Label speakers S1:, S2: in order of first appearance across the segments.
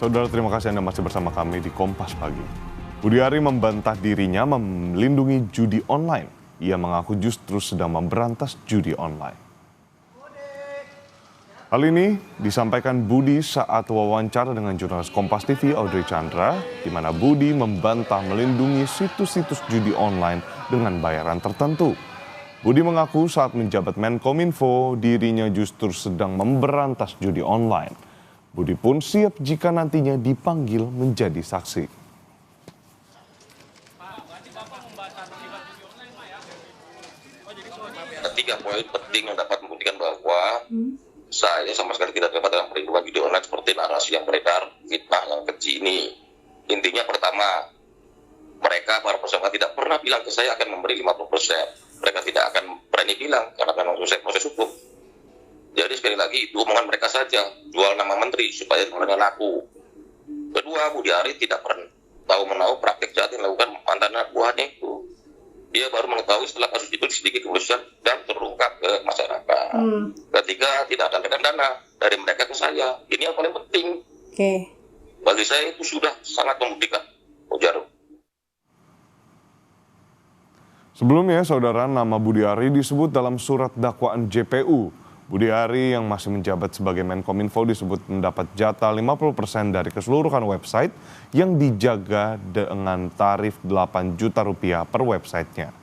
S1: Saudara, terima kasih Anda masih bersama kami di Kompas Pagi. Budi Ari membantah dirinya melindungi judi online. Ia mengaku justru sedang memberantas judi online. Hal ini disampaikan Budi saat wawancara dengan jurnalis Kompas TV Audrey Chandra, di mana Budi membantah melindungi situs-situs judi online dengan bayaran tertentu. Budi mengaku saat menjabat Menkominfo, dirinya justru sedang memberantas judi online. Budi pun siap jika nantinya dipanggil menjadi saksi.
S2: Tiga poin penting yang dapat membuktikan bahwa saya sama sekali tidak terlibat dalam perlindungan judi online seperti narasi yang beredar, fitnah yang keji ini. Intinya pertama, mereka para peserta tidak pernah bilang ke saya akan memberi 50%. Mereka tidak akan berani bilang karena memang selesai proses hukum. Jadi sekali lagi itu omongan mereka saja, jual nama menteri supaya kemudian laku. Kedua, Budi Ari tidak pernah tahu-menahu praktik jahat yang dilakukan mantan anak buahnya itu. Dia baru mengetahui setelah kasus itu diselidiki kepolisian dan terungkap ke masyarakat. Ketiga, tidak ada dana dari mereka ke saya. Ini yang paling penting. Bagi saya itu sudah sangat membuktikan. Ujar.
S1: Sebelumnya, saudara, nama Budi Ari disebut dalam surat dakwaan JPU. Budi Ari yang masih menjabat sebagai Menkominfo disebut mendapat jatah 50% dari keseluruhan website yang dijaga dengan tarif 8 juta rupiah per websitenya.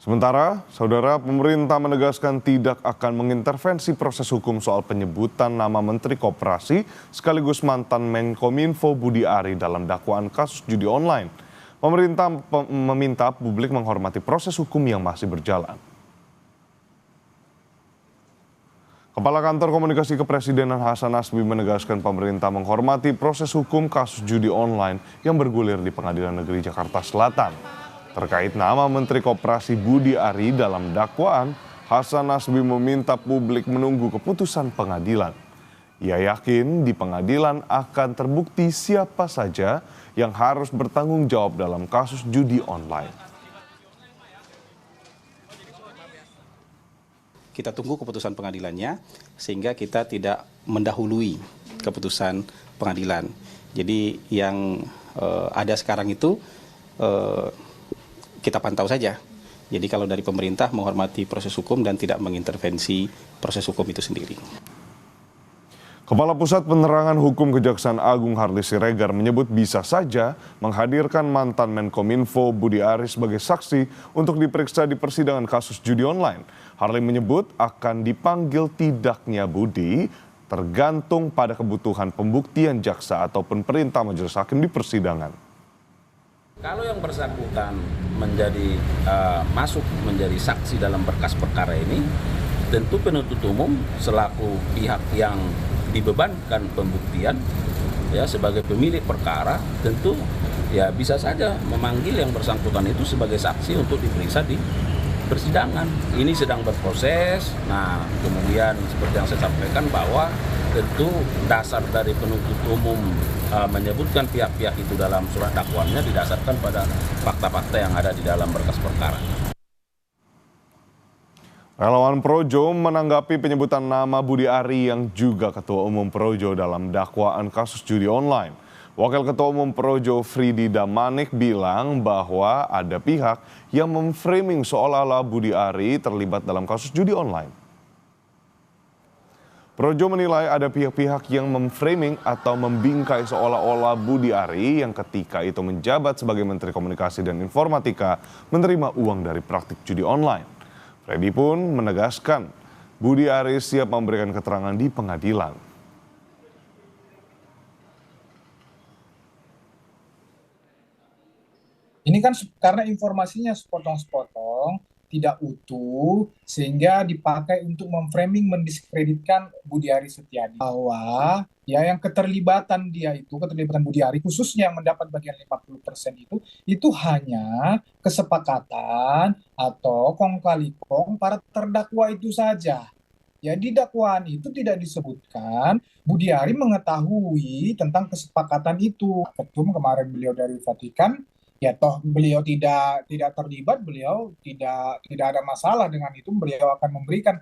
S1: Sementara, saudara, pemerintah menegaskan tidak akan mengintervensi proses hukum soal penyebutan nama Menteri Koperasi sekaligus mantan Menkominfo Budi Ari dalam dakwaan kasus judi online. Pemerintah meminta publik menghormati proses hukum yang masih berjalan. Kepala Kantor Komunikasi Kepresidenan Hasan Nasbi menegaskan pemerintah menghormati proses hukum kasus judi online yang bergulir di Pengadilan Negeri Jakarta Selatan. Terkait nama Menteri Koperasi Budi Ari dalam dakwaan, Hasan Nasbi meminta publik menunggu keputusan pengadilan. Ia yakin di pengadilan akan terbukti siapa saja yang harus bertanggung jawab dalam kasus judi online.
S3: Kita tunggu keputusan pengadilannya sehingga kita tidak mendahului keputusan pengadilan. Jadi yang ada sekarang itu kita pantau saja. Jadi kalau dari pemerintah menghormati proses hukum dan tidak mengintervensi proses hukum itu sendiri.
S1: Kepala Pusat Penerangan Hukum Kejaksaan Agung Harli Siregar menyebut bisa saja menghadirkan mantan Menkominfo Budi Ari sebagai saksi untuk diperiksa di persidangan kasus judi online. Harli menyebut akan dipanggil tidaknya Budi tergantung pada kebutuhan pembuktian jaksa ataupun perintah majelis hakim di persidangan.
S4: Kalau yang bersangkutan masuk menjadi saksi dalam berkas perkara ini, tentu penuntut umum selaku pihak yang dibebankan pembuktian ya sebagai pemilik perkara tentu ya bisa saja memanggil yang bersangkutan itu sebagai saksi untuk diperiksa di persidangan. Ini sedang berproses. Nah, kemudian seperti yang saya sampaikan bahwa tentu dasar dari penuntut umum menyebutkan pihak-pihak itu dalam surat dakwaannya didasarkan pada fakta-fakta yang ada di dalam berkas perkara.
S1: Relawan Projo menanggapi penyebutan nama Budi Ari yang juga Ketua Umum Projo dalam dakwaan kasus judi online. Wakil Ketua Umum Projo Fridi Damanik bilang bahwa ada pihak yang memframing seolah-olah Budi Ari terlibat dalam kasus judi online. Projo menilai ada pihak-pihak yang memframing atau membingkai seolah-olah Budi Ari yang ketika itu menjabat sebagai Menteri Komunikasi dan Informatika menerima uang dari praktik judi online. Freddy pun menegaskan Budi Ari siap memberikan keterangan di pengadilan.
S5: Ini kan karena informasinya sepotong-sepotong, tidak utuh, sehingga dipakai untuk memframing, mendiskreditkan Budi Ari Setiadi. Bahwa ya yang keterlibatan Budi Ari, khususnya yang mendapat bagian 50% itu hanya kesepakatan atau kong kali kong para terdakwa itu saja. Ya di dakwaan itu tidak disebutkan Budi Ari mengetahui tentang kesepakatan itu. Ketum kemarin beliau dari Vatikan, Ya toh beliau tidak terlibat, beliau tidak ada masalah dengan itu. Beliau akan memberikan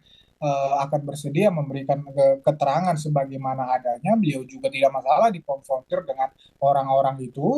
S5: akan bersedia memberikan keterangan sebagaimana adanya. Beliau juga tidak masalah dikonfrontir dengan orang-orang itu.